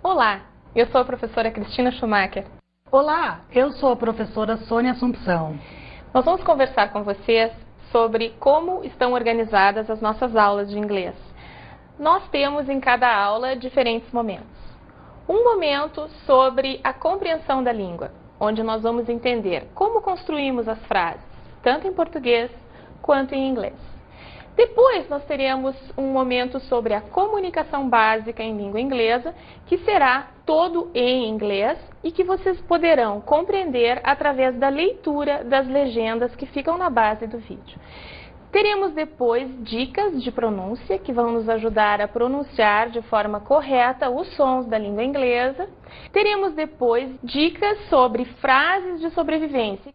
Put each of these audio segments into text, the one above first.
Olá, eu sou a professora Cristina Schumacher. Olá, eu sou a professora Sônia Assumpção. Nós vamos conversar com vocês sobre como estão organizadas as nossas aulas de inglês. Nós temos em cada aula diferentes momentos. Um momento sobre a compreensão da língua, onde nós vamos entender como construímos as frases, tanto em português quanto em inglês. Depois nós teremos um momento sobre a comunicação básica em língua inglesa, que será todo em inglês e que vocês poderão compreender através da leitura das legendas que ficam na base do vídeo. Teremos depois dicas de pronúncia que vão nos ajudar a pronunciar de forma correta os sons da língua inglesa. Teremos depois dicas sobre frases de sobrevivência.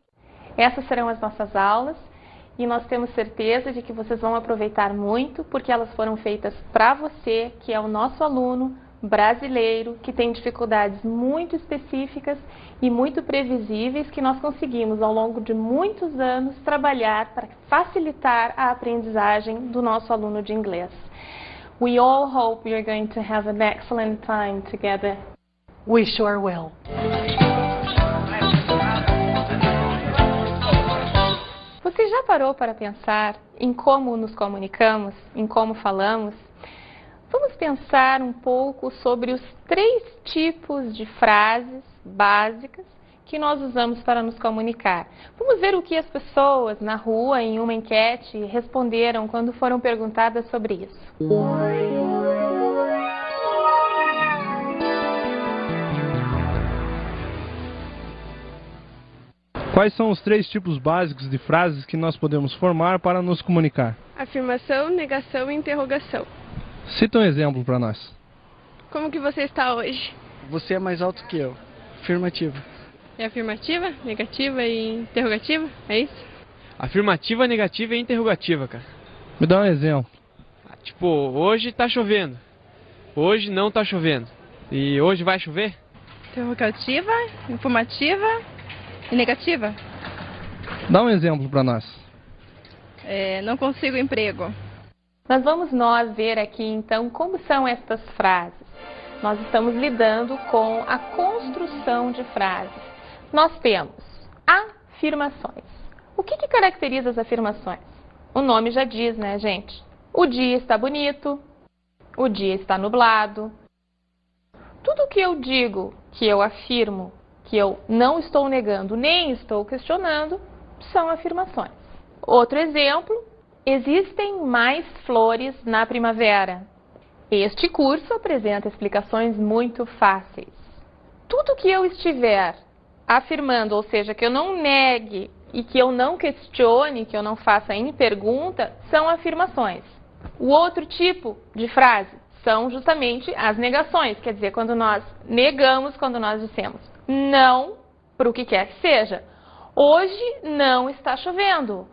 Essas serão as nossas aulas. E nós temos certeza de que vocês vão aproveitar muito, porque elas foram feitas para você, que é o nosso aluno brasileiro, que tem dificuldades muito específicas e muito previsíveis, que nós conseguimos, ao longo de muitos anos, trabalhar para facilitar a aprendizagem do nosso aluno de inglês. We all hope you're going to have an excellent time together. We sure will. Você já parou para pensar em como nos comunicamos, em como falamos? Vamos pensar um pouco sobre os 3 tipos de frases básicas que nós usamos para nos comunicar. Vamos ver o que as pessoas na rua, em uma enquete, responderam quando foram perguntadas sobre isso. Quais são os 3 tipos básicos de frases que nós podemos formar para nos comunicar? Afirmação, negação e interrogação. Cita um exemplo para nós. Como que você está hoje? Você é mais alto que eu. Afirmativa. É afirmativa, negativa e interrogativa? É isso? Afirmativa, negativa e interrogativa, cara. Me dá um exemplo. Tipo, hoje tá chovendo. Hoje não tá chovendo. E hoje vai chover? Interrogativa, informativa e negativa. Dá um exemplo para nós. Não consigo emprego. Mas vamos ver aqui então como são estas frases. Nós estamos lidando com a construção de frases. Nós temos afirmações. O que caracteriza as afirmações? O nome já diz, né, gente? O dia está bonito, o dia está nublado. Tudo que eu digo, que eu afirmo, que eu não estou negando nem estou questionando, são afirmações. Outro exemplo, existem mais flores na primavera. Este curso apresenta explicações muito fáceis. Tudo que eu estiver afirmando, ou seja, que eu não negue e que eu não questione, que eu não faça em pergunta, são afirmações. O outro tipo de frase são justamente as negações, quer dizer, quando nós negamos, quando nós dissemos não para o que quer que seja. Hoje não está chovendo.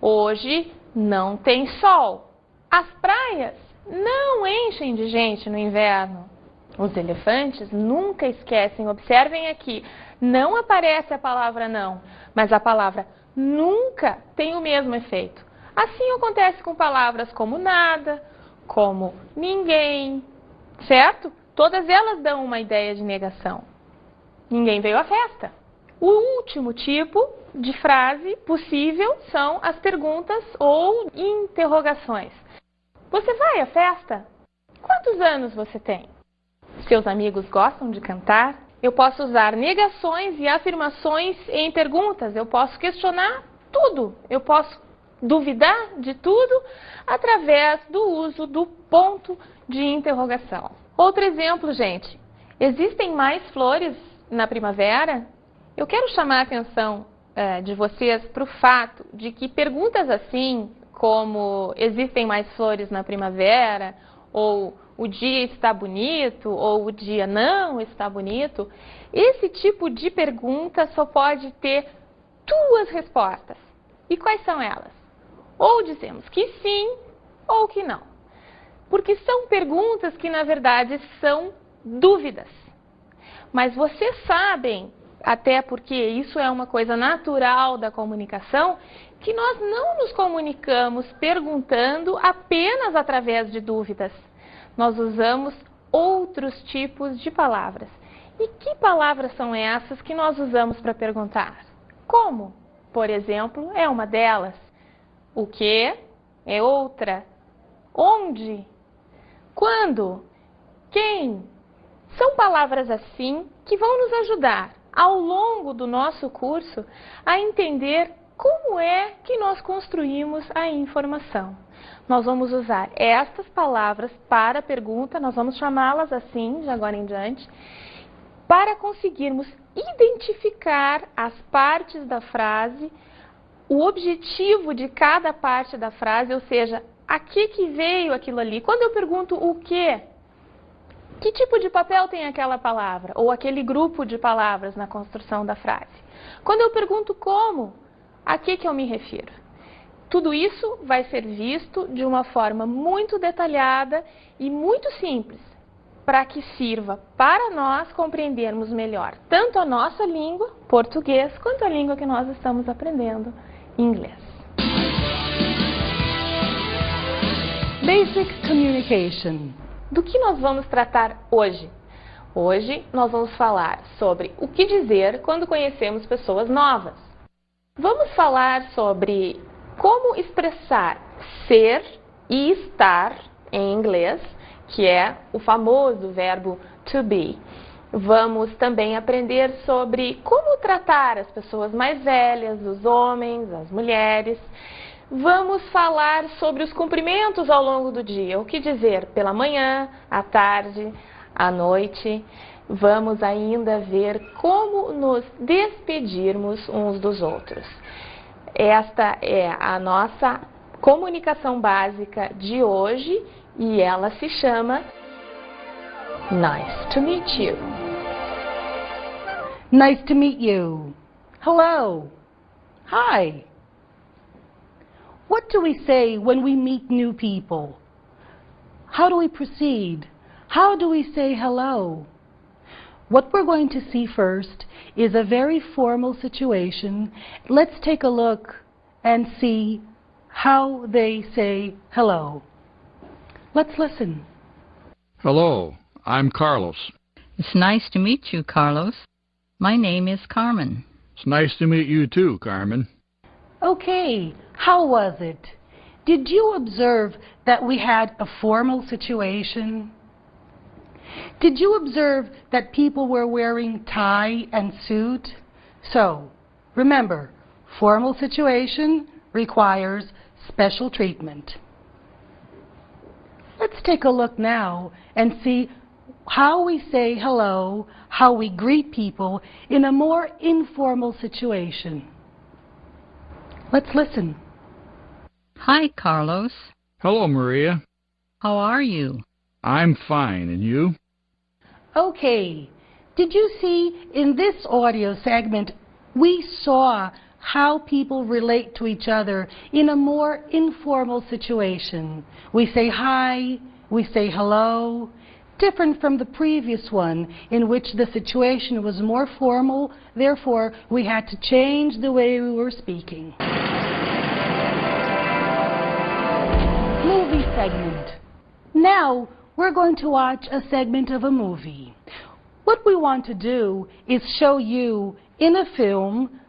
Hoje não tem sol. As praias não enchem de gente no inverno. Os elefantes nunca esquecem, observem aqui, não aparece a palavra não, mas a palavra nunca tem o mesmo efeito. Assim acontece com palavras como nada, como ninguém, certo? Todas elas dão uma ideia de negação. Ninguém veio à festa. O último tipo de frase possível são as perguntas ou interrogações. Você vai à festa? Quantos anos você tem? Seus amigos gostam de cantar? Eu posso usar negações e afirmações em perguntas. Eu posso questionar tudo. Eu posso duvidar de tudo através do uso do ponto de interrogação. Outro exemplo, gente. Existem mais flores na primavera? Eu quero chamar a atenção de vocês para o fato de que perguntas assim, como existem mais flores na primavera, ou o dia está bonito, ou o dia não está bonito, esse tipo de pergunta só pode ter 2 respostas. E quais são elas? Ou dizemos que sim, ou que não. Porque são perguntas que, na verdade, são dúvidas. Mas vocês sabem, até porque isso é uma coisa natural da comunicação, que nós não nos comunicamos perguntando apenas através de dúvidas. Nós usamos outros tipos de palavras. E que palavras são essas que nós usamos para perguntar? Como, por exemplo, é uma delas. O que é outra. Onde? Quando? Quem? São palavras assim que vão nos ajudar ao longo do nosso curso a entender como é que nós construímos a informação. Nós vamos usar estas palavras para a pergunta, nós vamos chamá-las assim de agora em diante, para conseguirmos identificar as partes da frase, o objetivo de cada parte da frase, ou seja, a que veio aquilo ali. Quando eu pergunto o quê? Que tipo de papel tem aquela palavra? Ou aquele grupo de palavras na construção da frase? Quando eu pergunto como, a que eu me refiro? Tudo isso vai ser visto de uma forma muito detalhada e muito simples, para que sirva para nós compreendermos melhor tanto a nossa língua, português, quanto a língua que nós estamos aprendendo, inglês. Basic Communication. Do que nós vamos tratar hoje? Hoje nós vamos falar sobre o que dizer quando conhecemos pessoas novas. Vamos falar sobre como expressar ser e estar em inglês, que é o famoso verbo to be. Vamos também aprender sobre como tratar as pessoas mais velhas, os homens, as mulheres. Vamos falar sobre os cumprimentos ao longo do dia, o que dizer pela manhã, à tarde, à noite. Vamos ainda ver como nos despedirmos uns dos outros. Esta é a nossa comunicação básica de hoje e ela se chama Nice to meet you. Nice to meet you. Hello. Hi. What do we say when we meet new people? How do we proceed? How do we say hello? What we're going to see first is a very formal situation. Let's take a look and see how they say hello. Let's listen. Hello, I'm Carlos. It's nice to meet you, Carlos. My name is Carmen. It's nice to meet you too, Carmen. Okay, how was it? Did you observe that we had a formal situation? Did you observe that people were wearing tie and suit? So, remember, formal situation requires special treatment. Let's take a look now and see how we say hello, how we greet people in a more informal situation. Let's listen. Hi, Carlos. Hello, Maria. How are you? I'm fine, and you? Okay, did you see in this audio segment we saw how people relate to each other in a more informal situation? We say hi, we say hello, different from the previous one in which the situation was more formal, therefore we had to change the way we were speaking. Movie segment. Now we're going to watch a segment of a movie. What we want to do is show you in a film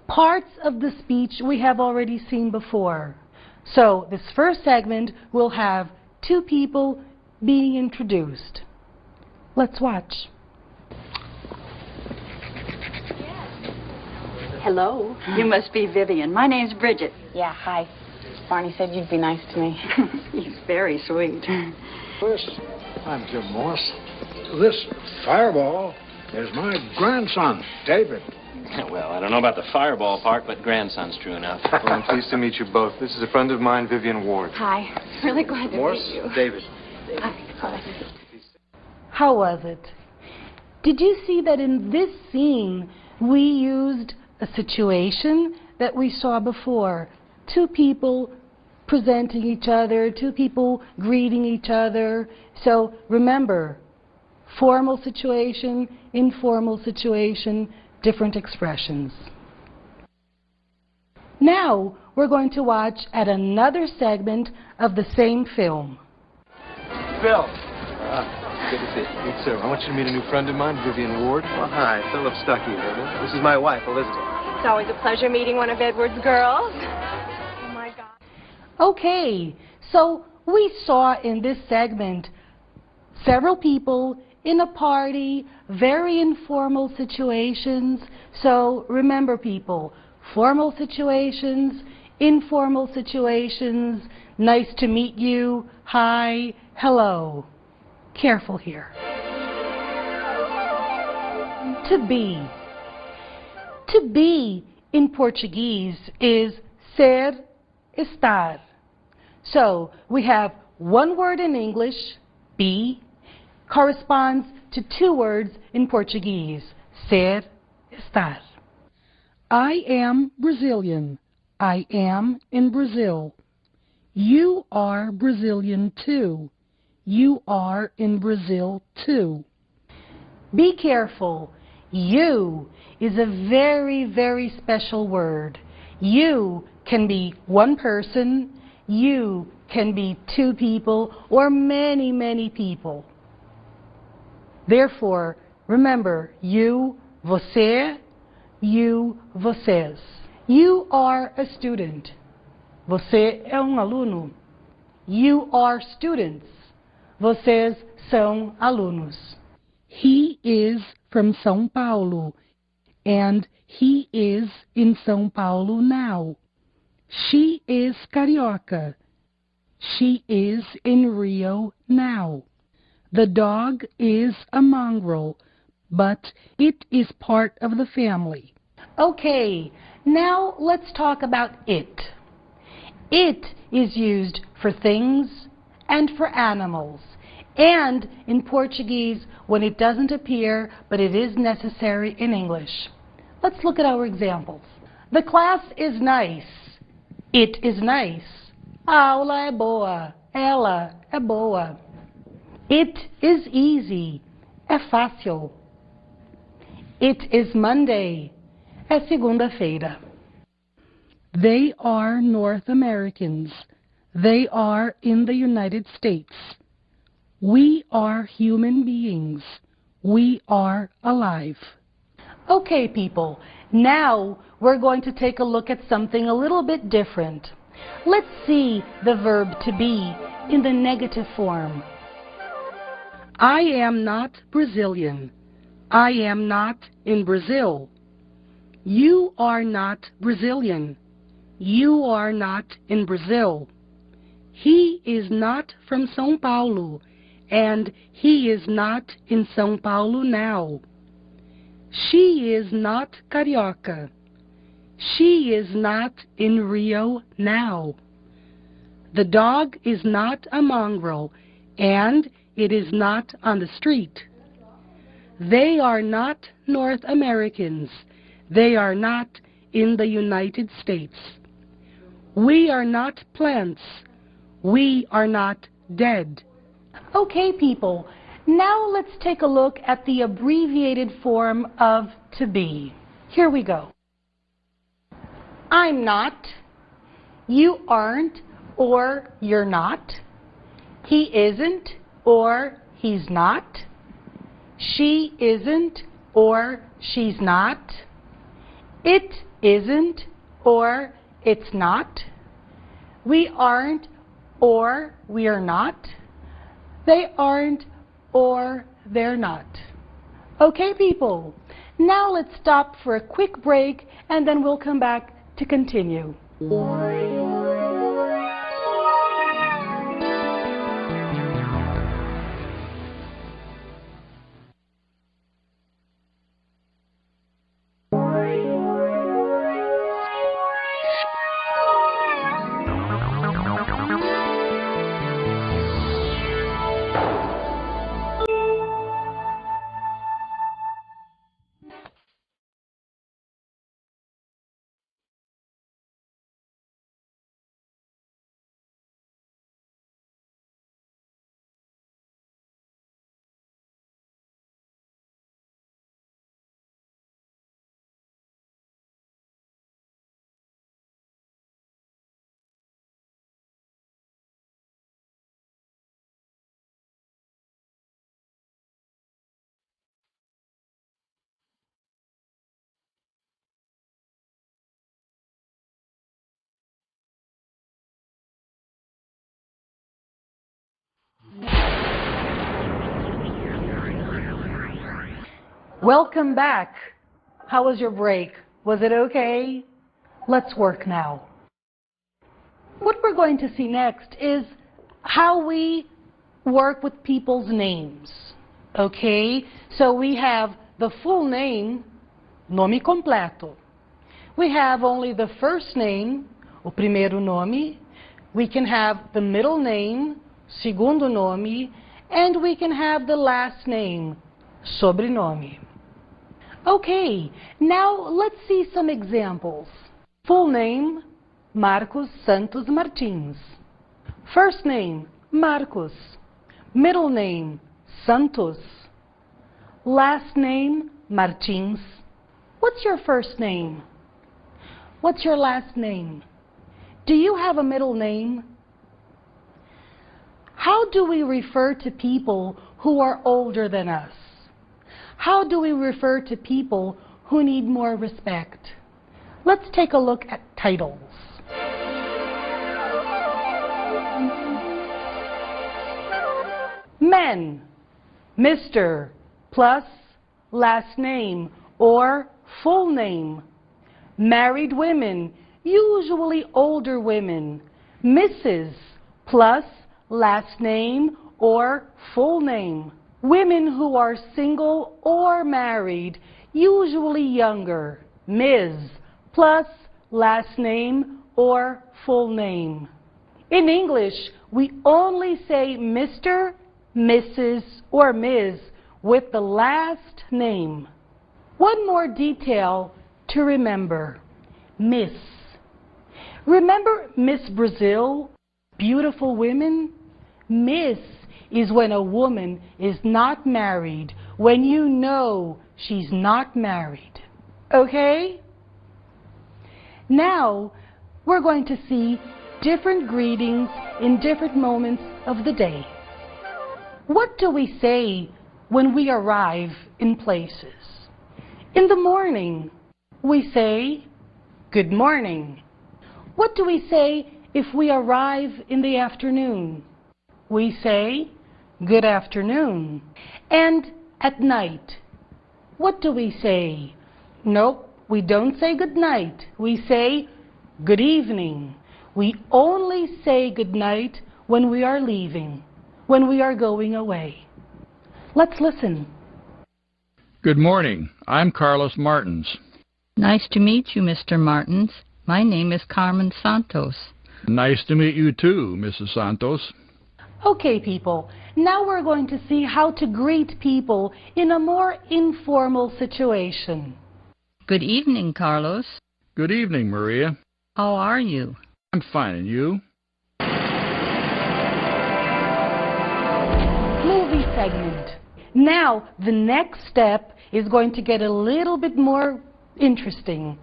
parts of the speech we have already seen before. So this first segment will have two people being introduced. Let's watch. Hello. You must be Vivian. My name's Bridget. Yeah, hi. Barney said you'd be nice to me. He's very sweet. First, I'm Jim Morse. This fireball is my grandson, David. Well, I don't know about the fireball part, but grandson's true enough. Well, I'm pleased to meet you both. This is a friend of mine, Vivian Ward. Hi. Really glad to Morse, meet you. David. Hi. How was it? Did you see that in this scene we used a situation that we saw before? Two people presenting each other, two people greeting each other. So remember, formal situation, informal situation, different expressions. Now we're going to watch at another segment of the same film. Bill, Good to see you. Good, sir. I want you to meet a new friend of mine, Vivian Ward. Well, hi, Philip Stuckey. This is my wife, Elizabeth. It's always a pleasure meeting one of Edward's girls. Oh, my God. Okay, so we saw in this segment several people in a party, very informal situations. So remember, people, formal situations, informal situations, nice to meet you, hi, hello. Careful here. To be. To be in Portuguese is ser, estar. So we have one word in English, be, corresponds to two words in Portuguese, ser, estar. I am Brazilian. I am in Brazil. You are Brazilian too. You are in Brazil too. Be careful. You is a very, very special word. You can be one person, you can be two people, or many, many people. Therefore, remember, you, você, you, vocês. You are a student. Você é aluno. You are students. Vocês são alunos. He is from São Paulo, and he is in São Paulo now. She is carioca. She is in Rio now. The dog is a mongrel, but it is part of the family. Okay, now let's talk about it. It is used for things and for animals, and in Portuguese when it doesn't appear, but it is necessary in English. Let's look at our examples. The class is nice. It is nice. A aula é boa. Ela é boa. It is easy. É fácil. It is Monday. É segunda-feira. They are North Americans. They are in the United States. We are human beings. We are alive. Okay, people, now we're going to take a look at something a little bit different. Let's see the verb to be in the negative form. I am not Brazilian. I am not in Brazil. You are not Brazilian. You are not in Brazil. He is not from São Paulo, and he is not in São Paulo now. She is not carioca. She is not in Rio now. The dog is not a mongrel, and it is not on the street. They are not North Americans. They are not in the United States. We are not plants. We are not dead. Okay, people, now let's take a look at the abbreviated form of to be. Here we go. I'm not. You aren't, or you're not. He isn't, or he's not. She isn't, or she's not. It isn't, or it's not. We aren't, or we are not. They aren't, or they're not. Okay, people, now let's stop for a quick break and then we'll come back to continue. Welcome back. How was your break? Was it okay? Let's work now. What we're going to see next is how we work with people's names. Okay? So we have the full name, nome completo. We have only the first name, o primeiro nome. We can have the middle name, segundo nome, and we can have the last name, sobrenome. Okay, now let's see some examples. Full name, Marcos Santos Martins. First name, Marcos. Middle name, Santos. Last name, Martins. What's your first name? What's your last name? Do you have a middle name? How do we refer to people who are older than us? How do we refer to people who need more respect? Let's take a look at titles. Men, Mr. plus last name or full name. Married women, usually older women, Mrs. plus last name or full name. Women who are single or married, usually younger, Ms. plus last name or full name. In English, we only say Mr., Mrs., or Ms. with the last name. One more detail to remember, Miss. Remember Miss Brazil, beautiful women? Miss is when a woman is not married, when you know she's not married. Okay? Now, we're going to see different greetings in different moments of the day. What do we say when we arrive in places? In the morning, we say, good morning. What do we say if we arrive in the afternoon? We say, good afternoon. And at night, what do we say? Nope, we don't say good night. We say, good evening. We only say good night when we are leaving, when we are going away. Let's listen. Good morning. I'm Carlos Martins. Nice to meet you, Mr. Martins. My name is Carmen Santos. Nice to meet you too, Mrs. Santos. Okay, people, now we're going to see how to greet people in a more informal situation. Good evening, Carlos. Good evening, Maria. How are you? I'm fine, and you? Movie segment. Now, the next step is going to get a little bit more interesting.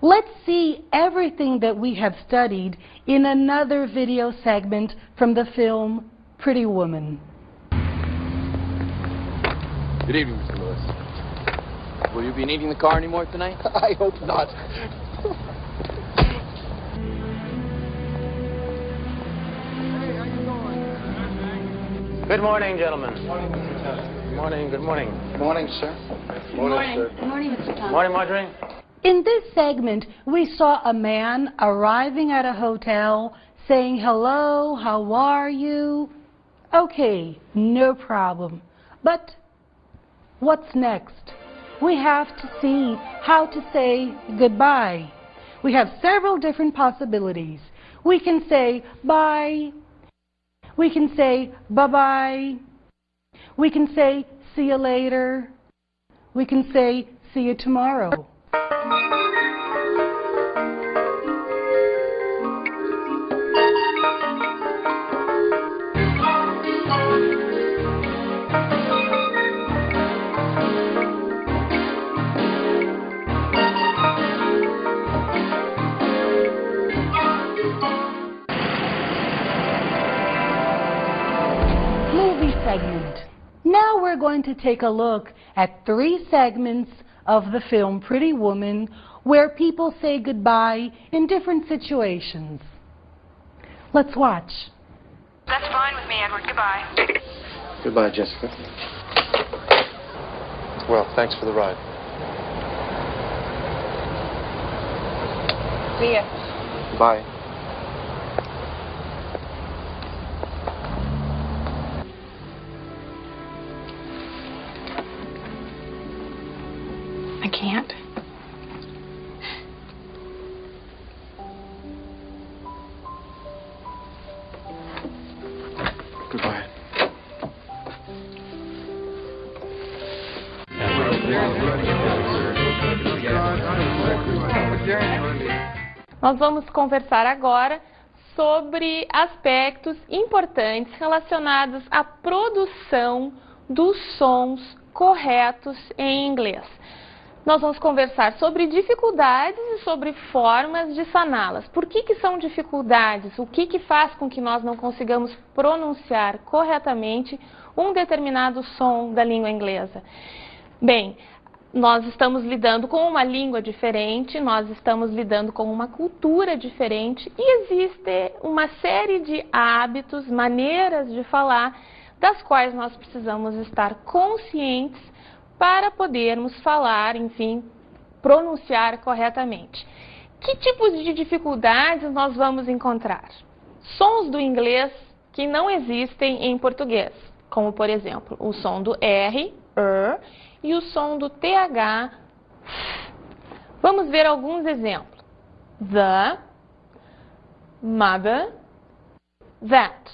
Let's see everything that we have studied in another video segment from the film Pretty Woman. Good evening, Mr. Lewis. Will you be needing the car anymore tonight? I hope not. Good morning, gentlemen. Good morning, good morning. Good morning, sir. Good morning. Good morning, Mr. Thomas. Morning, Marjorie. In this segment, we saw a man arriving at a hotel saying, hello, how are you? Okay, no problem. But what's next? We have to see how to say goodbye. We have several different possibilities. We can say bye. We can say bye-bye. We can say see you later. We can say see you tomorrow. Movie segment. Now we're going to take a look at 3 segments of the film Pretty Woman where people say goodbye in different situations. Let's watch. That's fine with me, Edward. Goodbye. Goodbye, Jessica. Well, thanks for the ride. See ya. Bye. I can't. Goodbye. Nós vamos conversar agora sobre aspectos importantes relacionados à produção dos sons corretos em inglês. Nós vamos conversar sobre dificuldades e sobre formas de saná-las. Por que são dificuldades? O que faz com que nós não consigamos pronunciar corretamente um determinado som da língua inglesa? Bem, nós estamos lidando com uma língua diferente, nós estamos lidando com uma cultura diferente e existe uma série de hábitos, maneiras de falar, das quais nós precisamos estar conscientes para podermos falar, enfim, pronunciar corretamente. Que tipos de dificuldades nós vamos encontrar? Sons do inglês que não existem em português, como por exemplo, o som do R, e o som do TH. Vamos ver alguns exemplos. The, mother, that.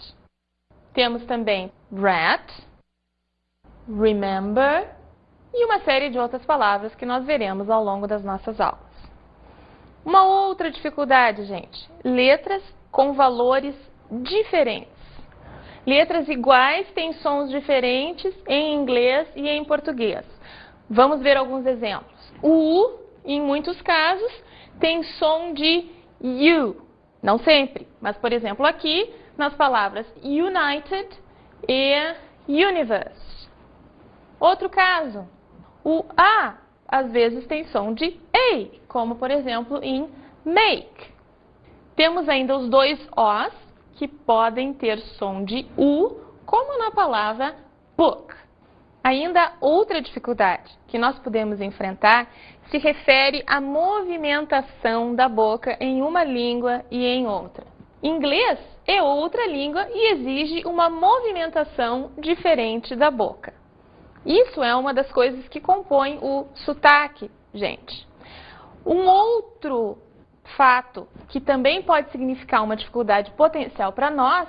Temos também rat, remember e uma série de outras palavras que nós veremos ao longo das nossas aulas. Uma outra dificuldade, gente, letras com valores diferentes. Letras iguais têm sons diferentes em inglês e em português. Vamos ver alguns exemplos. O U, em muitos casos, tem som de U. Não sempre, mas por exemplo aqui, nas palavras United e Universe. Outro caso, o A às vezes tem som de A, como por exemplo em make. Temos ainda os dois Os, que podem ter som de U, como na palavra book. Ainda outra dificuldade que nós podemos enfrentar se refere à movimentação da boca em uma língua e em outra. Inglês é outra língua e exige uma movimentação diferente da boca. Isso é uma das coisas que compõe o sotaque, gente. Um outro fato que também pode significar uma dificuldade potencial para nós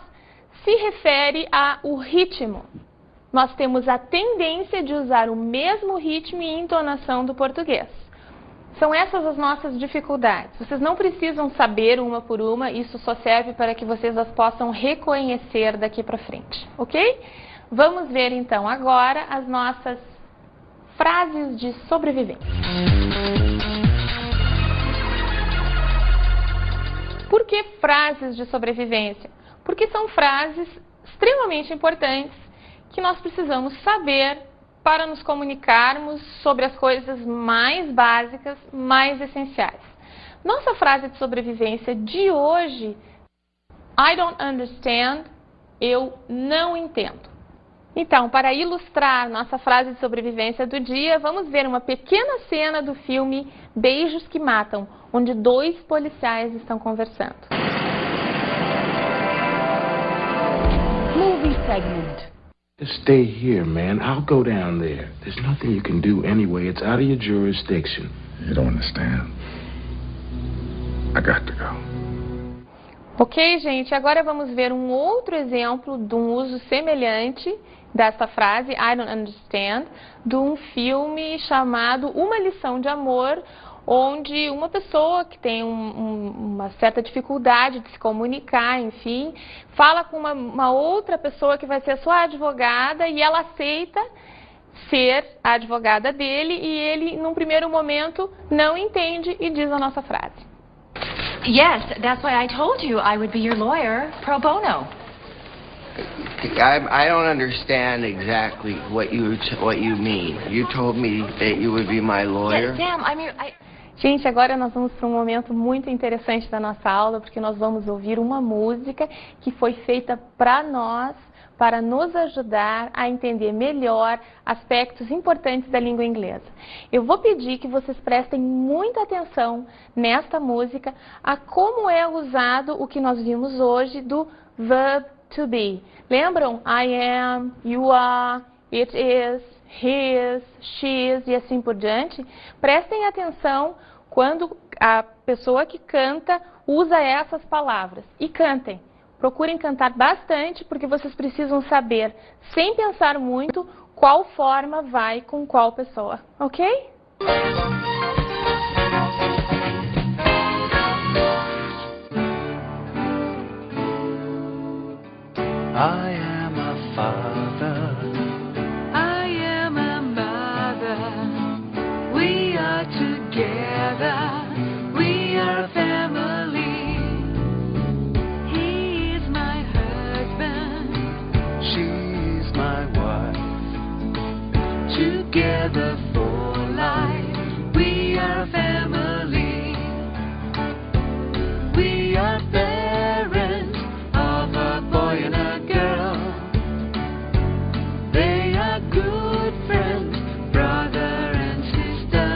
se refere ao ritmo. Nós temos a tendência de usar o mesmo ritmo e entonação do português. São essas as nossas dificuldades. Vocês não precisam saber uma por uma, isso só serve para que vocês as possam reconhecer daqui para frente, ok? Vamos ver então agora as nossas frases de sobrevivência. Por que frases de sobrevivência? Porque são frases extremamente importantes que nós precisamos saber para nos comunicarmos sobre as coisas mais básicas, mais essenciais. Nossa frase de sobrevivência de hoje, I don't understand, eu não entendo. Então, para ilustrar nossa frase de sobrevivência do dia, vamos ver uma pequena cena do filme Beijos que Matam, onde dois policiais estão conversando. Movie segment. Stay here, man. I'll go down there. There's nothing you can do anyway. It's out of your jurisdiction. You don't understand. I got to go. Ok, gente? Agora vamos ver um outro exemplo de um uso semelhante dessa frase, I don't understand, de um filme chamado Uma Lição de Amor, onde uma pessoa que tem uma certa dificuldade de se comunicar, enfim, fala com uma outra pessoa que vai ser sua advogada e ela aceita ser a advogada dele e ele, num primeiro momento, não entende e diz a nossa frase. Yes, that's why I told you I would be your lawyer pro bono. I don't understand exactly what you mean. You told me that you would be my lawyer. Sam, Gente, agora nós vamos para um momento muito interessante da nossa aula, porque nós vamos ouvir uma música que foi feita para nós, para nos ajudar a entender melhor aspectos importantes da língua inglesa. Eu vou pedir que vocês prestem muita atenção nesta música a como é usado o que nós vimos hoje do verb to be. Lembram? I am, you are, it is, his, she's e assim por diante. Prestem atenção quando a pessoa que canta usa essas palavras. E cantem. Procurem cantar bastante, porque vocês precisam saber, sem pensar muito, qual forma vai com qual pessoa. Ok? I am a father. I am a mother. We are together. We are family. He is my husband. She is my wife. Together for life. We are family. We are parents of a boy and a girl. They are good friends, brother and sister.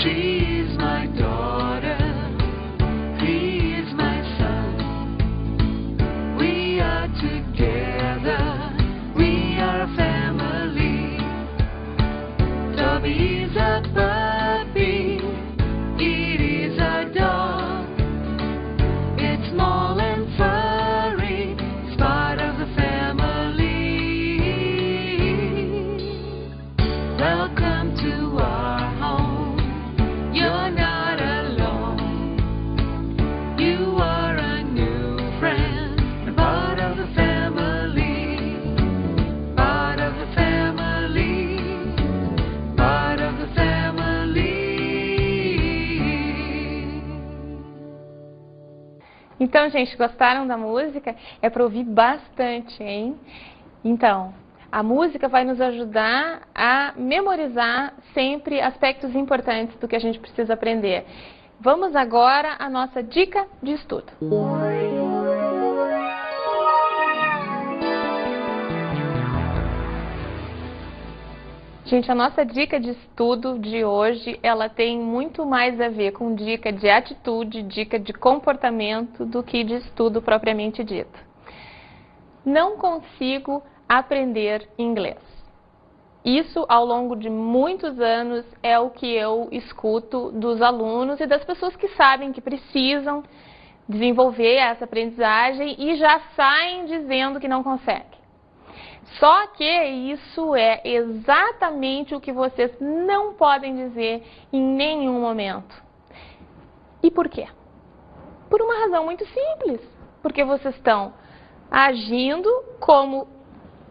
She is my daughter. He is my son. We are together. We are family. Toby is a puppy. It is a dog. It's small and furry. It's part of the family. Welcome to our home. You're not alone. You are a new friend. And part of the family. Part of the family. Part of the family. Então, gente, gostaram da música? É para ouvir bastante, hein? Então, a música vai nos ajudar a memorizar sempre aspectos importantes do que a gente precisa aprender. Vamos agora à nossa dica de estudo. Gente, a nossa dica de estudo de hoje, ela tem muito mais a ver com dica de atitude, dica de comportamento, do que de estudo propriamente dito. Não consigo aprender inglês. Isso, ao longo de muitos anos, é o que eu escuto dos alunos e das pessoas que sabem que precisam desenvolver essa aprendizagem e já saem dizendo que não conseguem. Só que isso é exatamente o que vocês não podem dizer em nenhum momento. E por quê? Por uma razão muito simples. Porque vocês estão agindo como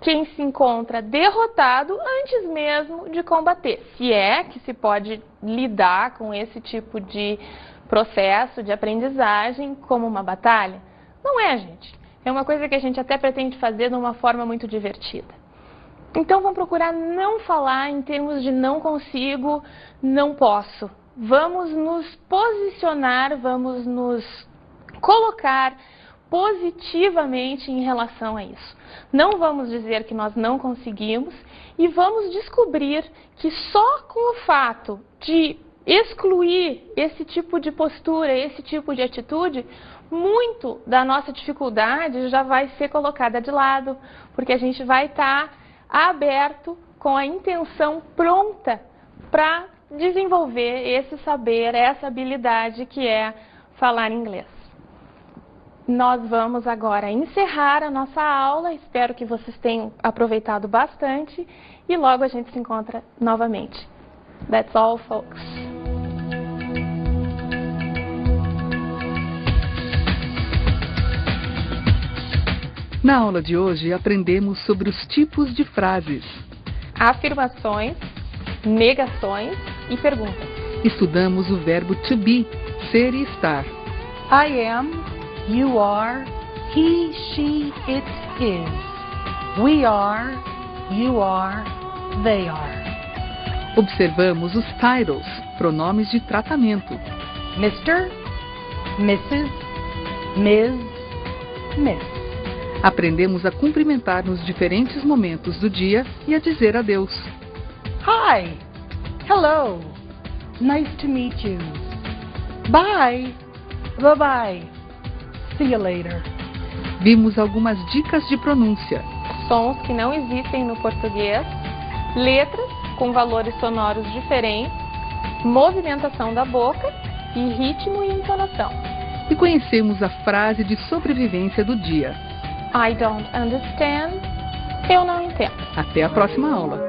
quem se encontra derrotado antes mesmo de combater. Se é que se pode lidar com esse tipo de processo de aprendizagem como uma batalha. Não é, gente. É uma coisa que a gente até pretende fazer de uma forma muito divertida. Então, vamos procurar não falar em termos de não consigo, não posso. Vamos nos posicionar, vamos nos colocar positivamente em relação a isso. Não vamos dizer que nós não conseguimos e vamos descobrir que só com o fato de excluir esse tipo de postura, esse tipo de atitude, muito da nossa dificuldade já vai ser colocada de lado, porque a gente vai estar aberto com a intenção pronta para desenvolver esse saber, essa habilidade que é falar inglês. Nós vamos agora encerrar a nossa aula, espero que vocês tenham aproveitado bastante e logo a gente se encontra novamente. That's all, folks. Na aula de hoje, aprendemos sobre os tipos de frases, afirmações, negações e perguntas. Estudamos o verbo to be, ser e estar. I am, you are, he, she, it is. We are, you are, they are. Observamos os titles, pronomes de tratamento. Mr., Mrs., Ms., Miss. Aprendemos a cumprimentar nos diferentes momentos do dia e a dizer adeus. Hi. Hello. Nice to meet you. Bye. Bye-bye. See you later. Vimos algumas dicas de pronúncia. Sons que não existem no português, letras com valores sonoros diferentes, movimentação da boca e ritmo e entonação. E conhecemos a frase de sobrevivência do dia. I don't understand. Eu não entendo. Até a próxima aula.